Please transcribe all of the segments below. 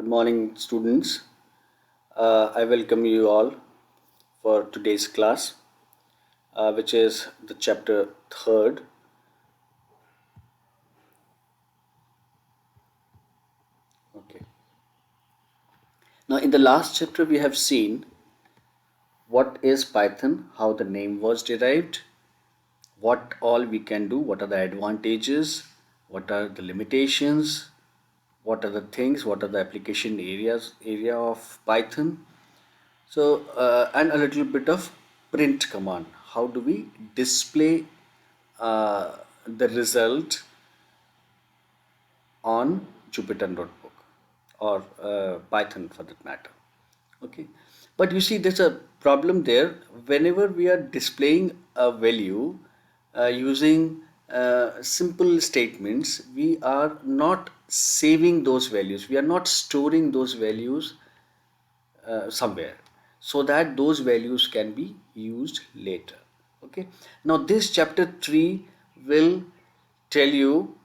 Good morning, students. I welcome you all for today's class, which is the chapter third. Okay. Now, in the last chapter, we have seen what is Python, how the name was derived, what all we can do, what are the advantages, what are the limitations, what are the things, what are the application area of Python. So, and a little bit of print command. How do we display the result on Jupyter Notebook or Python for that matter? Okay, but you see, there's a problem there. Whenever we are displaying a value using simple statements, we are not saving those values. We are not storing those values somewhere so that those values can be used later. Okay, now this chapter 3 will tell you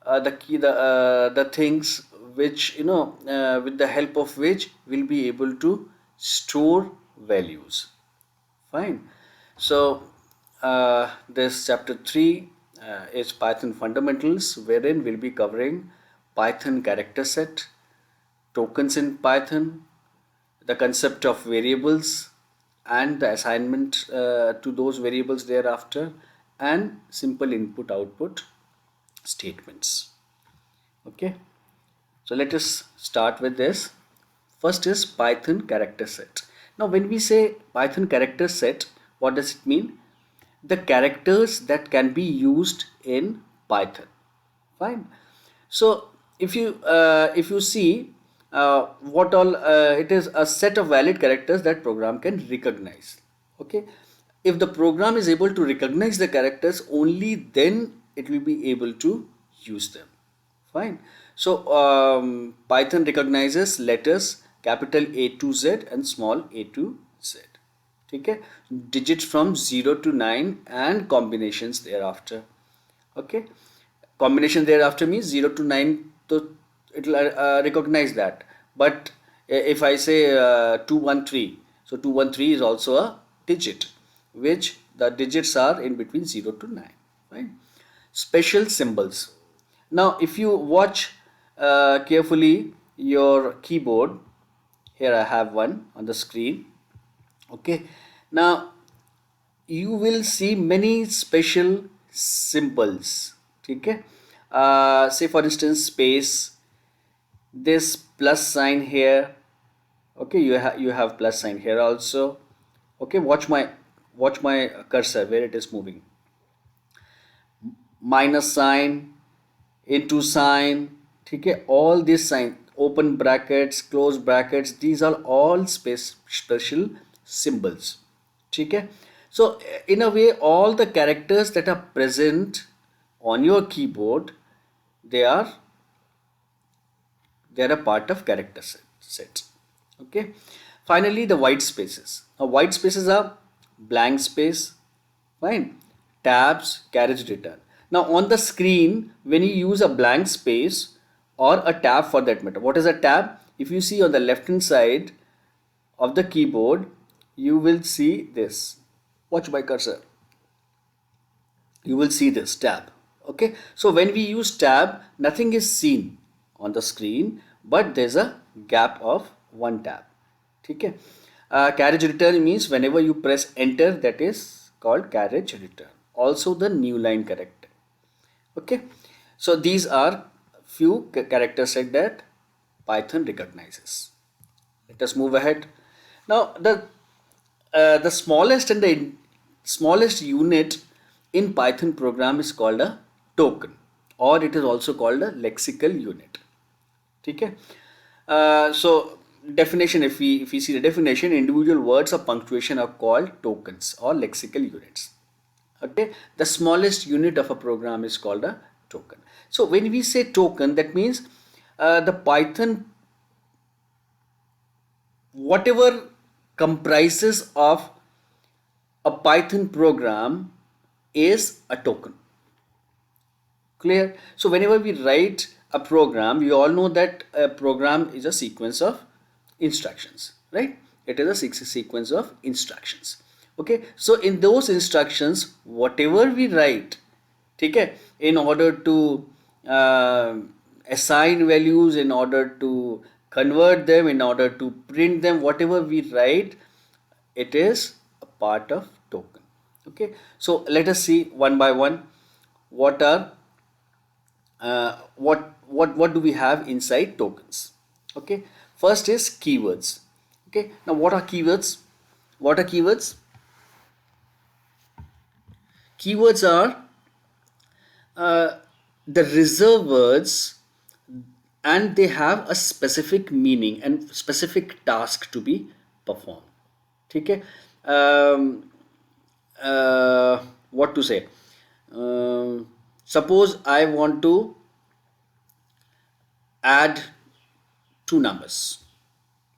the things which with the help of which we'll be able to store values. Fine. So this chapter 3 is Python fundamentals, wherein we'll be covering Python character set, tokens in Python, the concept of variables and the assignment to those variables thereafter, and simple input output statements. Okay, so let us start with this. First is Python character set. Now when we say Python character set, what does it mean? The characters that can be used in Python. Fine. So if you see what all it is a set of valid characters that program can recognize. Okay, if the program is able to recognize the characters, only then it will be able to use them. Fine. So Python recognizes letters capital A to Z and small a to Z. Okay, digits from 0 to 9 and combinations thereafter. Okay, combination thereafter means 0 to 9, so it will recognize that. But if I say 213, so 213 is also a digit, which the digits are in between 0 to 9. Right? Special symbols. Now if you watch carefully your keyboard, here I have one on the screen. Okay, now you will see many special symbols. Okay, say for instance space, this plus sign here. Okay, you have plus sign here also. Okay, watch my cursor where it is moving. Minus sign, into sign. Okay, all these sign, open brackets, close brackets, these are all special symbols. Okay, so in a way all the characters that are present on your keyboard, they are a part of character set. Okay, finally the white spaces. Now white spaces are blank space. Fine. Tabs, carriage return. Now on the screen, when you use a blank space or a tab for that matter, what is a tab? If you see on the left hand side of the keyboard, you will see this. Watch my cursor. You will see this tab. Okay, so when we use tab, nothing is seen on the screen, but there's a gap of one tab. Okay, carriage return means whenever you press enter, that is called carriage return. Also the new line character. Okay, so these are few character set that Python recognizes. Let us move ahead. Now the smallest and the smallest unit in Python program is called a token, or it is also called a lexical unit. Okay, so definition, if we see the definition, individual words of punctuation are called tokens or lexical units. Okay, the smallest unit of a program is called a token. So when we say token, that means the Python, whatever comprises of a Python program is a token. Clear? So whenever we write a program, we all know that a program is a sequence of instructions, right? It is a sequence of instructions. Okay, so in those instructions, whatever we write, okay, in order to uh, assign values, in order to convert them, in order to print them, whatever we write, it is a part of token. Okay, so let us see one by one what are what do we have inside tokens. Okay, first is keywords. Okay, now what are keywords? What are keywords? Keywords are uh, the reserved words, and they have a specific meaning and specific task to be performed. Okay, what to say? Suppose I want to add two numbers,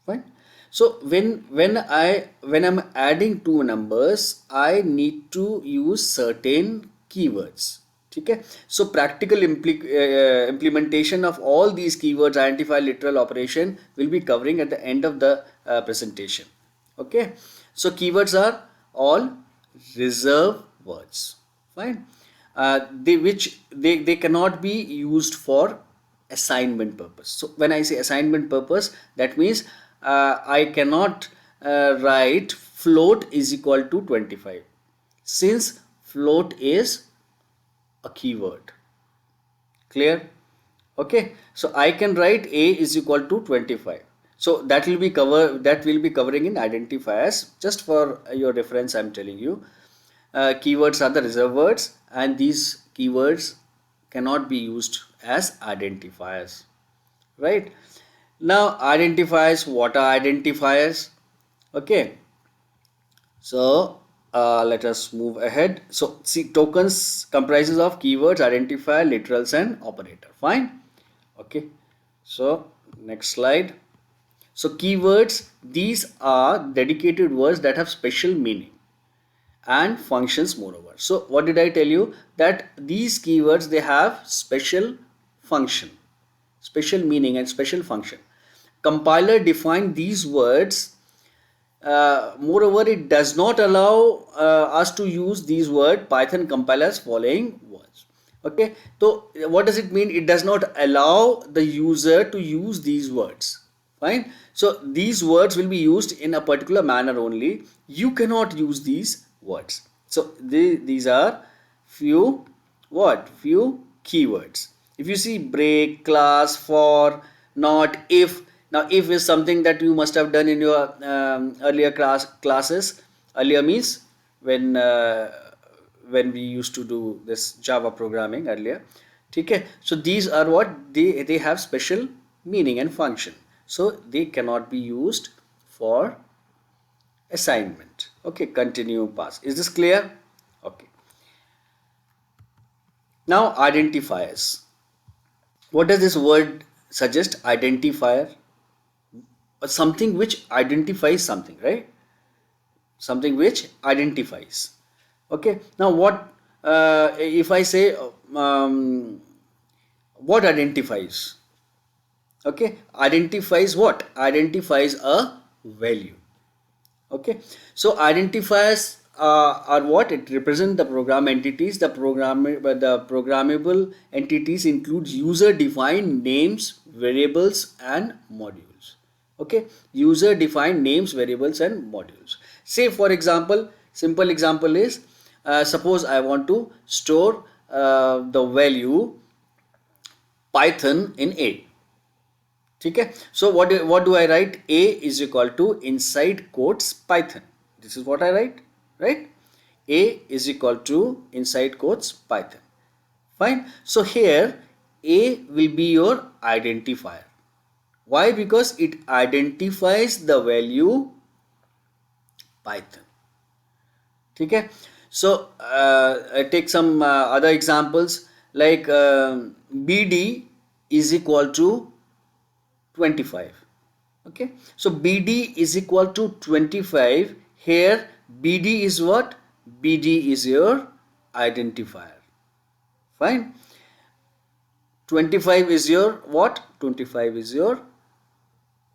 fine. So when I'm adding two numbers, I need to use certain keywords. Okay, so practical implementation of all these keywords, identify, literal, operation, will be covering at the end of the presentation. Okay, so keywords are all reserved words, fine. They cannot be used for assignment purpose. So when I say assignment purpose, that means I cannot write float is equal to 25, since float is a keyword. Clear? Okay, so I can write a is equal to 25. So that will be covering in identifiers. Just for your reference, I'm telling you, keywords are the reserved words, and these keywords cannot be used as identifiers, right? Now identifiers, what are identifiers? Okay, so let us move ahead. So see, tokens comprises of keywords, identifier, literals, and operator. Fine. Okay, so next slide. So keywords, these are dedicated words that have special meaning and functions moreover. So what did I tell you? That these keywords, they have special function, special meaning, and special function. Compiler define these words. Moreover, it does not allow us to use these words. Python compilers following words. Okay, so what does it mean? It does not allow the user to use these words. Fine. So these words will be used in a particular manner only. You cannot use these words. So these are few few keywords. If you see break, class, for, not, if. Now if is something that you must have done in your earlier classes. Earlier means when we used to do this Java programming earlier. Okay, so these are what they have special meaning and function, so they cannot be used for assignment. Okay, continue, pass. Is this clear? Okay, now identifiers. What does this word suggest? Identifier, something which identifies something, right? Something which identifies. Okay, now what if I say what identifies? Okay, identifies what? Identifies a value. Okay, so identifiers are what? It represent the program entities. The programmable entities includes user defined names, variables, and modules. Okay, user defined names, variables, and modules. Say for example, simple example is suppose I want to store the value Python in A. Okay, so what do I write? A is equal to inside quotes Python. This is what I write, right? A is equal to inside quotes Python. Fine. So here A will be your identifier. Why? Because it identifies the value Python. Okay. So I take some other examples like BD is equal to 25. Okay, so BD is equal to 25. Here BD is what? BD is your identifier. Fine. 25 is your what? 25 is your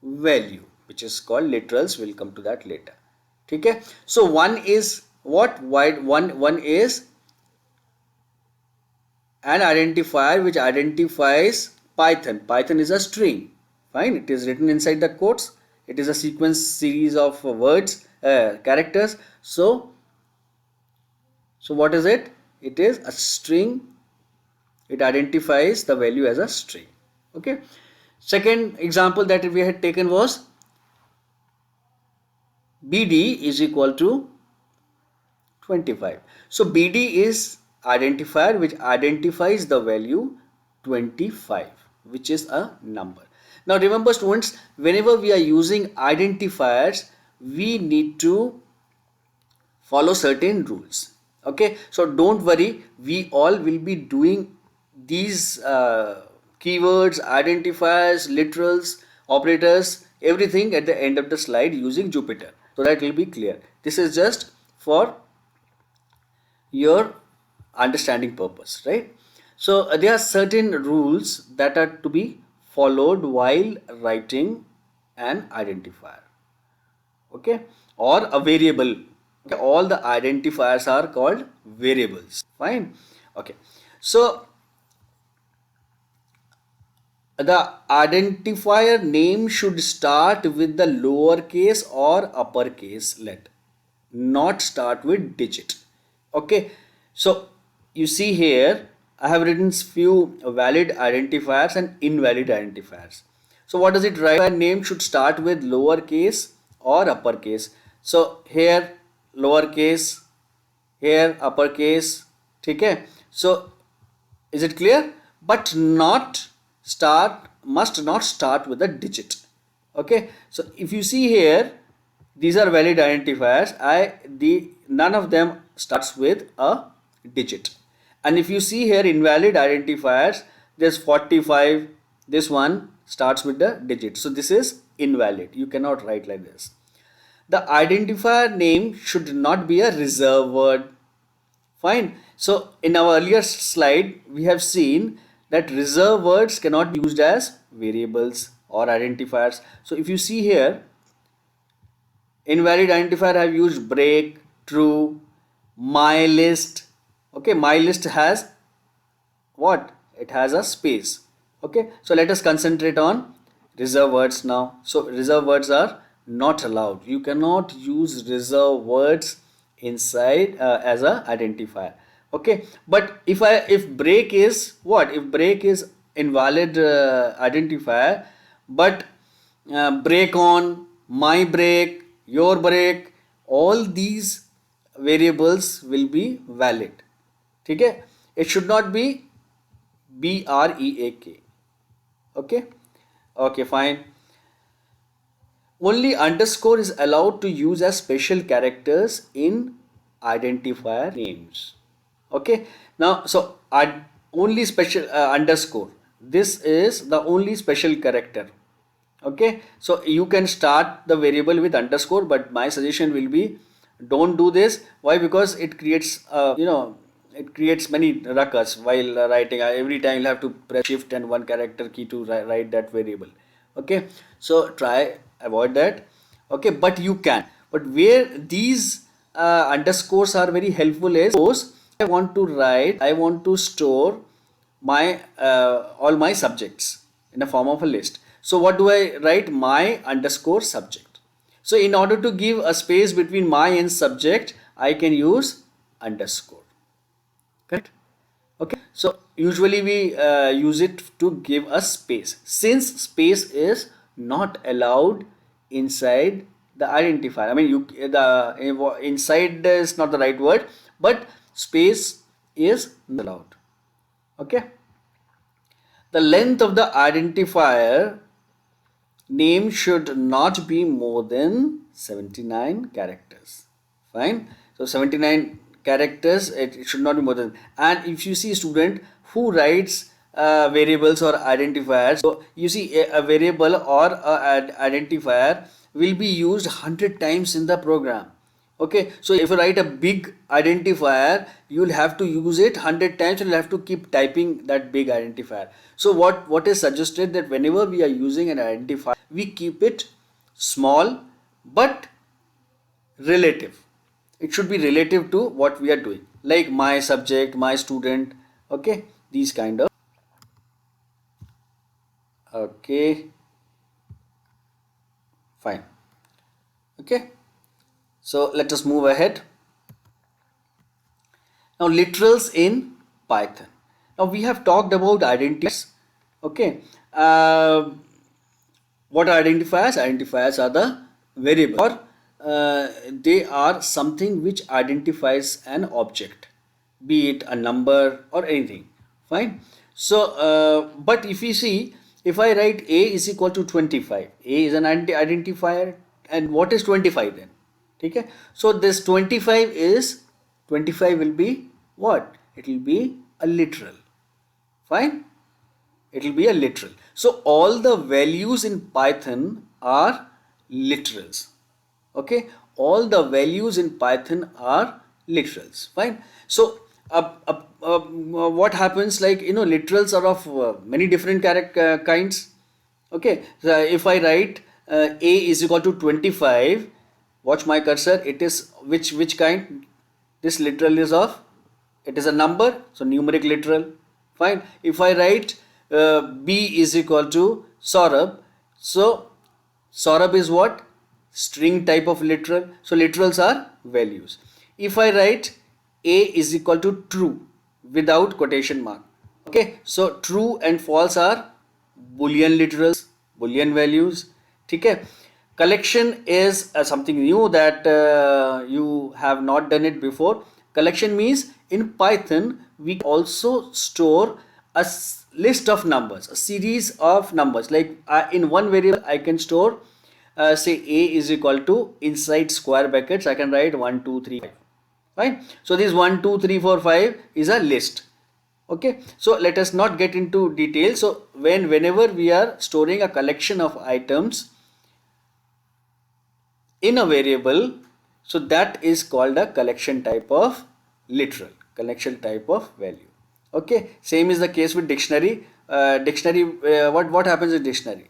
value, which is called literals. We'll come to that later. Okay. So one is what? One is an identifier which identifies Python. Python is a string. Fine. It is written inside the quotes. It is a sequence series of words, characters. So what is it? It is a string. It identifies the value as a string. Okay. Second example that we had taken was BD is equal to 25. So BD is identifier which identifies the value 25, which is a number. Now remember students, whenever we are using identifiers, we need to follow certain rules. Okay, so don't worry, we all will be doing these keywords, identifiers, literals, operators, everything at the end of the slide using Jupyter, so that will be clear. This is just for your understanding purpose, right? So there are certain rules that are to be followed while writing an identifier, okay, or a variable. Okay, all the identifiers are called variables. Fine. Okay, so the identifier name should start with the lowercase or uppercase letter, not start with digit. Okay, so you see here I have written few valid identifiers and invalid identifiers. So what does it write? Name should start with lowercase or uppercase. So here lowercase, here uppercase. Okay, so is it clear? But must not start with a digit. Okay, so if you see here, these are valid identifiers. None of them starts with a digit. And if you see here invalid identifiers, there's 45, this one starts with the digit. So this is invalid. You cannot write like this. The identifier name should not be a reserve word. Fine. So in our earlier slide, we have seen that reserve words cannot be used as variables or identifiers. So if you see here, invalid identifier I have used break, true, my list. Okay, my list has what? It has a space. Okay, so let us concentrate on reserve words now. So reserve words are not allowed. You cannot use reserve words inside as a identifier. Okay, but if break is what? If break is invalid identifier, but break on, my break, your break, all these variables will be valid. Okay, it should not be BREAK. Okay, okay, fine. Only underscore is allowed to use as special characters in identifier names. Okay, now so only special underscore, this is the only special character. Okay, so you can start the variable with underscore, but my suggestion will be don't do this. Why? Because it creates it creates many ruckus while writing. Every time you have to press shift and one character key to write that variable. Okay, so try avoid that. Okay, but you can. But where these underscores are very helpful is, suppose I want to store my all my subjects in a form of a list. So what do I write? My underscore subject. So in order to give a space between my and subject, I can use underscore. Correct? Okay. So usually we use it to give a space. Since space is not allowed inside the identifier. I mean, inside is not the right word, but space is not allowed. Okay. The length of the identifier name should not be more than 79 characters. Fine. So 79 characters, it should not be more than. And if you see student who writes variables or identifiers, so you see a variable or an identifier will be used 100 times in the program. Okay, so if you write a big identifier, you will have to use it 100 times and you'll have to keep typing that big identifier. So what is suggested that whenever we are using an identifier, we keep it small but relative. It should be relative to what we are doing, like my subject, my student. Okay, these kind of. Okay, fine. Okay, so let us move ahead. Now, literals in Python. Now, we have talked about identifiers. Okay. What are identifiers? Identifiers are the variable, or they are something which identifies an object, be it a number or anything. Fine. So, but if you see, if I write a is equal to 25, a is an identifier, and what is 25 then? Okay. So this 25 will be what? It will be a literal. Fine. It will be a literal. So all the values in Python are literals. Okay, all the values in Python are literals. Fine. So what happens, like, literals are of many different kinds. Okay, so if I write a is equal to 25, watch my cursor, it is which kind? This literal is of, it is a number, so numeric literal. Fine. If I write b is equal to Saurabh, so Saurabh is what? String type of literal. So literals are values. If I write a is equal to true without quotation mark, okay, so true and false are boolean literals, boolean values. Okay. Collection is something new that you have not done it before. Collection means in Python we also store a list of numbers, a series of numbers. Like in one variable I can store say a is equal to, inside square brackets I can write 1 2 3 5. Right. So this 1 2 3 4 5 is a list. Okay, so let us not get into detail. So whenever we are storing a collection of items in a variable, so that is called a collection type of literal, collection type of value. Okay, same is the case with dictionary. Dictionary, what happens in dictionary?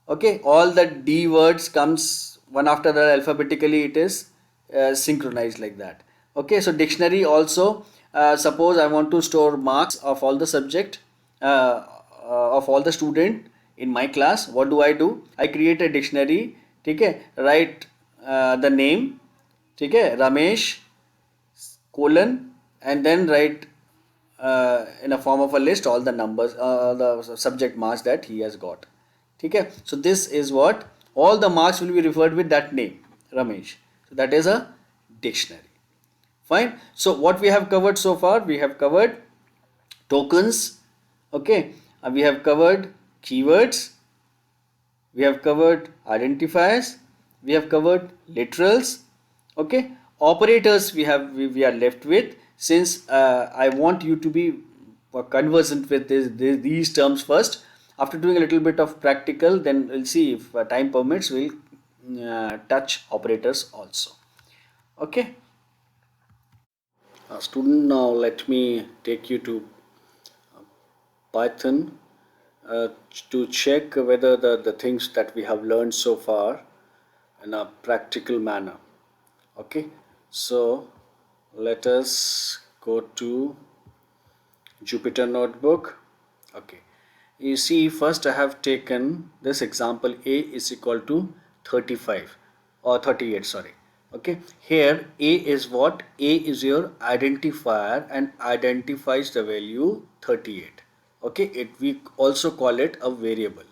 Okay, all the D words comes one after the alphabetically, it is synchronized like that. Okay, so dictionary also, suppose I want to store marks of all the subject, of all the student in my class. What do? I create a dictionary. Okay, write the name, okay, Ramesh colon, and then write in a form of a list all the numbers, the subject marks that he has got. Okay, so this is what, all the marks will be referred with that name, Ramesh. So that is a dictionary. Fine. So what we have covered so far, we have covered tokens. Okay, we have covered keywords, we have covered identifiers, we have covered literals. Okay, operators we are left with, since I want you to be conversant with these terms first. After doing a little bit of practical, then we'll see if time permits, we'll touch operators also. Okay, student, now let me take you to Python to check whether the things that we have learned so far in a practical manner. Okay, so let us go to Jupyter Notebook. Okay, you see, first I have taken this example, a is equal to 35 or 38, sorry. Okay, here a is what? A is your identifier and identifies the value 38. Okay, we also call it a variable.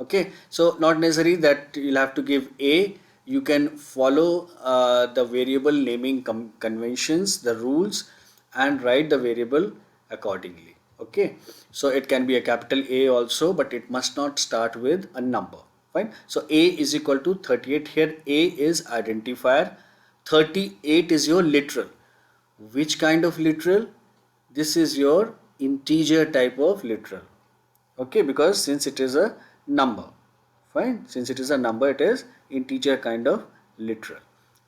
Okay, so not necessary that you'll have to give a, you can follow the variable naming conventions, the rules, and write the variable accordingly. Okay, so it can be a capital A also, but it must not start with a number. Fine. So a is equal to 38. Here a is identifier, 38 is your literal. Which kind of literal? This is your integer type of literal. Okay, because since it is a number, fine, since it is a number, it is integer kind of literal.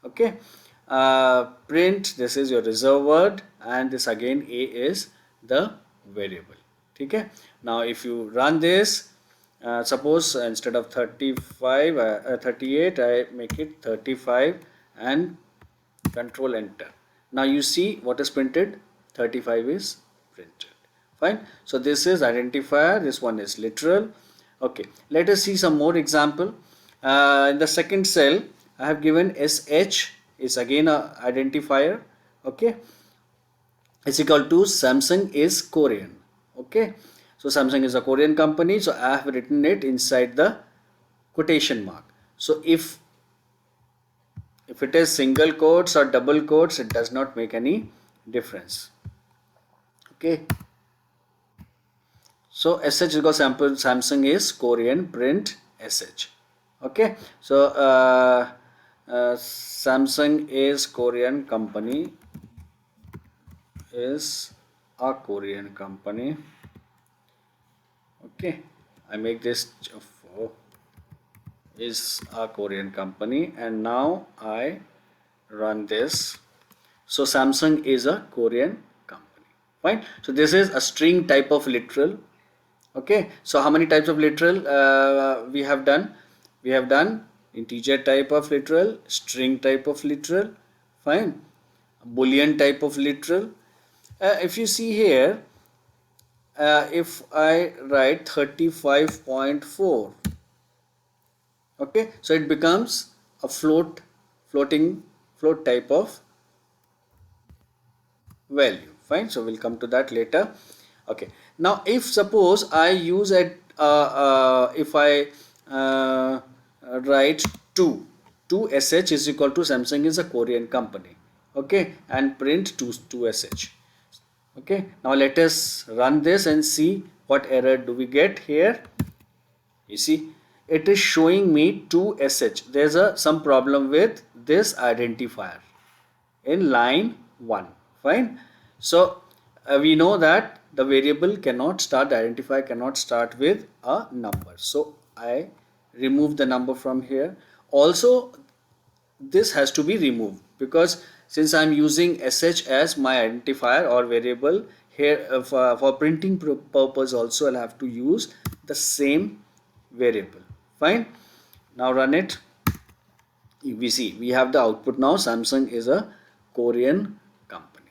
Okay, print, this is your reserve word, and this again A is the variable. Okay. Now if you run this, suppose instead of 35 38, I make it 35 and control enter. Now you see what is printed, 35 is printed. Fine. So this is identifier, this one is literal. Okay, let us see some more example. In the second cell I have given SH is again a identifier. Okay, it's equal to Samsung is Korean. Okay, so Samsung is a Korean company, so I have written it inside the quotation mark. So if it is single quotes or double quotes, it does not make any difference. Okay, so SH because Samsung is Korean, print SH. Okay, so Samsung is Korean company, is a Korean company. Okay, I make this is a Korean company, and now I run this. So Samsung is a Korean company. Fine. So this is a string type of literal. Okay. So how many types of literal we have done? We have done integer type of literal, string type of literal. Fine. Boolean type of literal. If you see here, if I write 35.4, okay, so it becomes a float type of value. Fine, so we'll come to that later. Okay, now if suppose I use it, if I write 2 sh is equal to Samsung is a Korean company. Okay, and print 2 sh. Okay, now let us run this and see what error do we get here. You see, it is showing me 2sh. There's some problem with this identifier in line 1. Fine. So we know that the variable cannot start, the identifier cannot start with a number. So I remove the number from here. Also, this has to be removed because since I'm using sh as my identifier or variable here, for printing purpose also I'll have to use the same variable. Fine. Now run it. We see we have the output now. Samsung is a Korean company.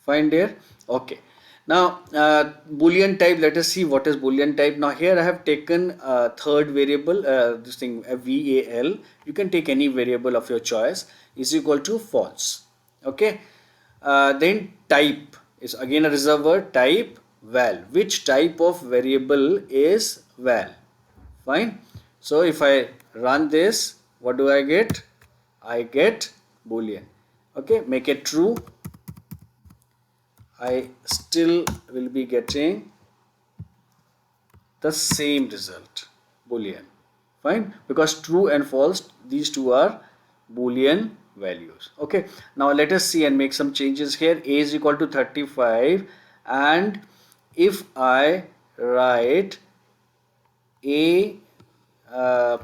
Fine there. Okay. Now Boolean type, let us see what is Boolean type. Now here I have taken third variable, this thing VAL. You can take any variable of your choice, is equal to false. Okay. Then type is again a reserve word, type val. Which type of variable is val? Fine. So if I run this, what do I get? I get Boolean. Okay, make it true. I still will be getting the same result, Boolean. Fine, because true and false, these two are Boolean values. Okay, now let us see and make some changes here. A is equal to 35, and if I write A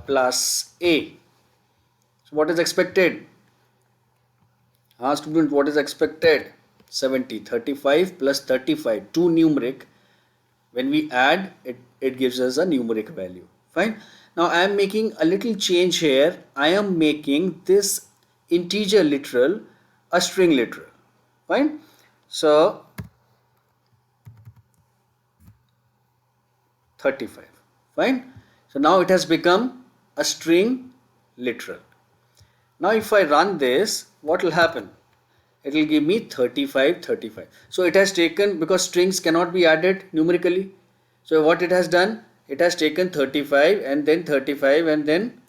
plus A, so what is expected? Student, what is expected? 70. 35 plus 35, 2 numeric. When we add, it gives us a numeric value. Fine. Now I am making a little change here. I am making this integer literal a string literal. Fine. So 35. Fine. So now it has become a string literal. Now if I run this, what will happen? It will give me 35, 35. So it has taken, because strings cannot be added numerically. So what it has done? It has taken 35 and then 35 and then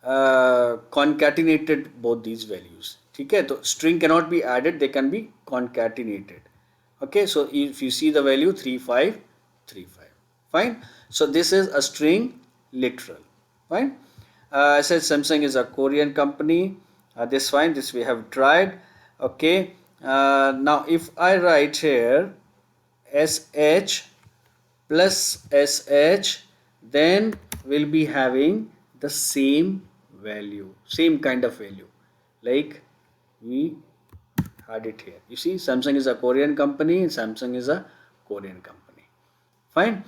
concatenated both these values. Okay, so string cannot be added, they can be concatenated. Okay, so if you see the value 3535. Fine. So this is a string literal. Fine. I said Samsung is a Korean company. This fine. This we have tried. Okay. Now if I write here SH plus SH, then we'll be having the same value, same kind of value, like we had it here. You see, Samsung is a Korean company, Samsung is a Korean company. Fine.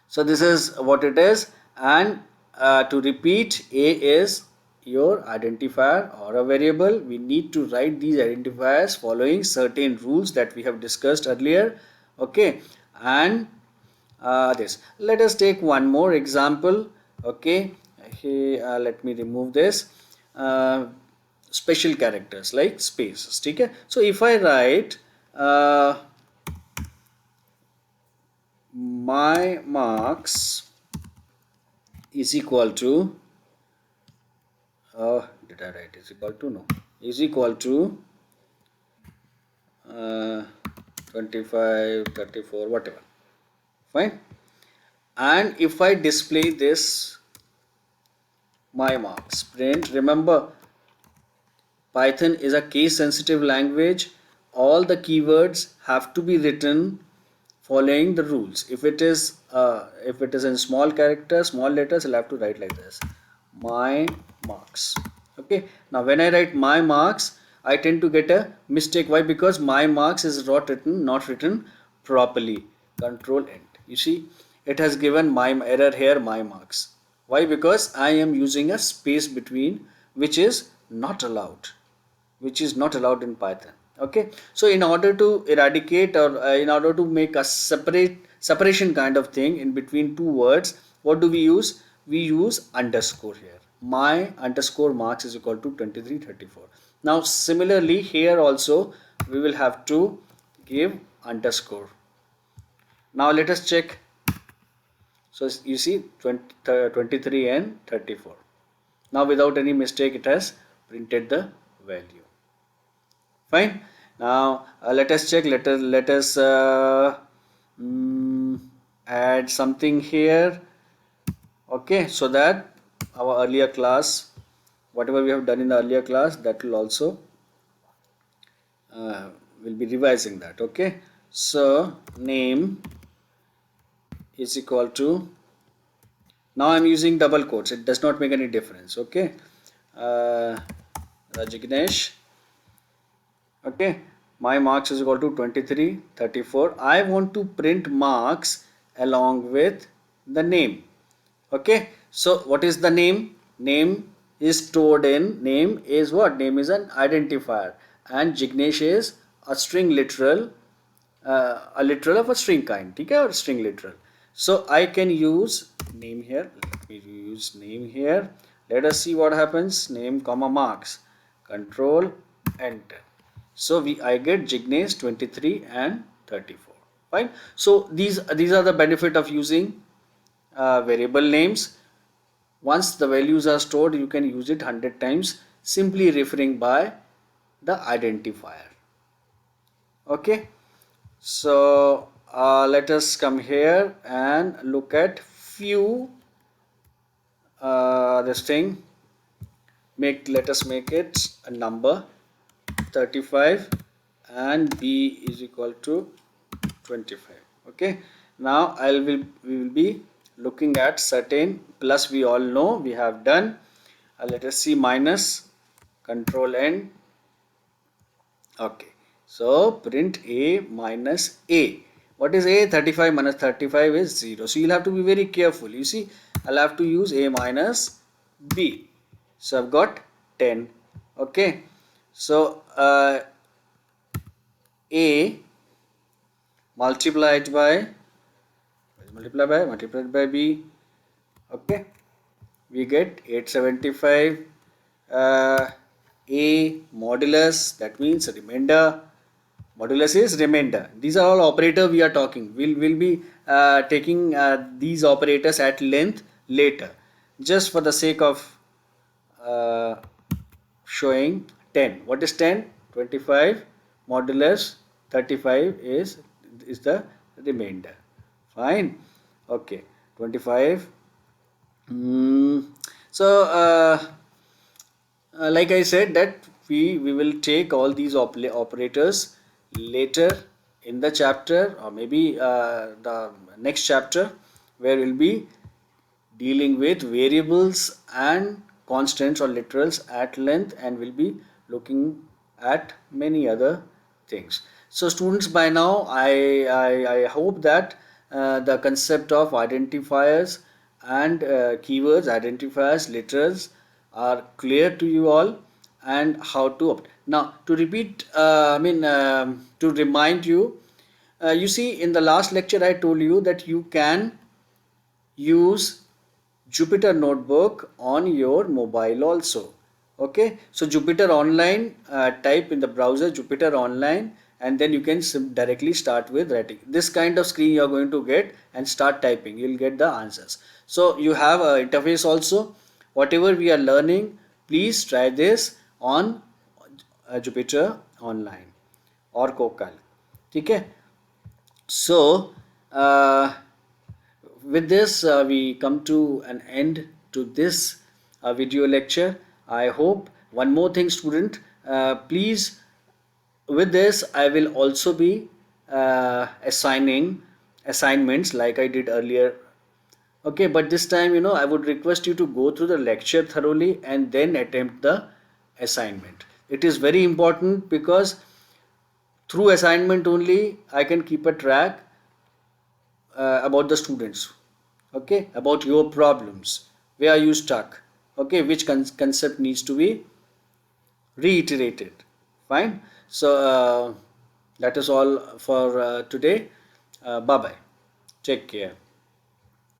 So this is what it is, and to repeat, A is your identifier or a variable. We need to write these identifiers following certain rules that we have discussed earlier. Okay, and this. Let us take one more example. Okay, here, let me remove this. Special characters like spaces. Okay, so if I write my marks is equal to did I write is equal to, no, is equal to uh, 25, 34, whatever. Fine. And if I display this my marks print, remember Python is a case sensitive language. All the keywords have to be written following the rules. If it is in small characters, small letters, I'll have to write like this: my marks. Okay. Now when I write my marks, I tend to get a mistake. Why? Because my marks is not written properly. Control End. You see, it has given my error here, my marks. Why? Because I am using a space between, which is not allowed, in Python. Okay, so in order to eradicate, or in order to make a separation kind of thing in between two words, what do we use? We use underscore here. My underscore marks is equal to 2334. Now similarly here also we will have to give underscore. Now let us check. So you see 23 and 34. Now without any mistake it has printed the value. Fine. Now let us check. Let us add something here. Okay, so that our earlier class, whatever we have done in the earlier class, that will also will be revising that. Okay, so name is equal to, now I'm using double quotes, it does not make any difference. Okay, Rajignesh. Okay, my marks is equal to 23, 34. I want to print marks along with the name. Okay, so what is the name? Name is stored in, name is what? Name is an identifier, and Jignesh is a string literal, a literal of a string kind, okay, or string literal. So I can use name here. Let me use name here. Let us see what happens. Name comma marks. Control Enter. So I get Jignesh 23 and 34. Fine. So these are the benefit of using variable names. Once the values are stored, you can use it 100 times, simply referring by the identifier. Okay, so let us come here and look at few this thing. Let us make it a number 35 and b is equal to 25. Okay, now we will be looking at certain plus. We all know we have done. Let us see minus. Control N. Okay, so print a minus a. What is a? 35 minus 35 is 0. So you'll have to be very careful. You see, I'll have to use a minus b. So I've got 10. Okay, so a multiplied by b. Okay, we get 875. A modulus, that means remainder. Modulus is remainder. These are all operator we are talking. We'll be taking these operators at length later. Just for the sake of showing 10. What is 10? 25 modulus 35 is the remainder. Fine. Okay. 25. So like I said that we will take all these operators later in the chapter, or maybe the next chapter, where we'll be dealing with variables and constants or literals at length, and will be looking at many other things. So students, by now I hope that the concept of identifiers and keywords, identifiers, literals are clear to you all, and how to opt. Now to repeat, to remind you, you see, in the last lecture I told you that you can use Jupyter Notebook on your mobile also. Okay, so Jupyter Online, type in the browser Jupyter Online, and then you can directly start with writing. This kind of screen you are going to get, and start typing. You will get the answers. So you have a interface also. Whatever we are learning, please try this on Jupyter Online or Coccal. Okay. So with this, we come to an end to this video lecture. I hope. One more thing, student, please, with this I will also be assigning assignments like I did earlier. Okay, but this time, I would request you to go through the lecture thoroughly and then attempt the assignment. It is very important, because through assignment only I can keep a track about the students. Okay, about your problems, where are you stuck, okay, which concept needs to be reiterated. Fine. So that is all for today. Bye bye, take care.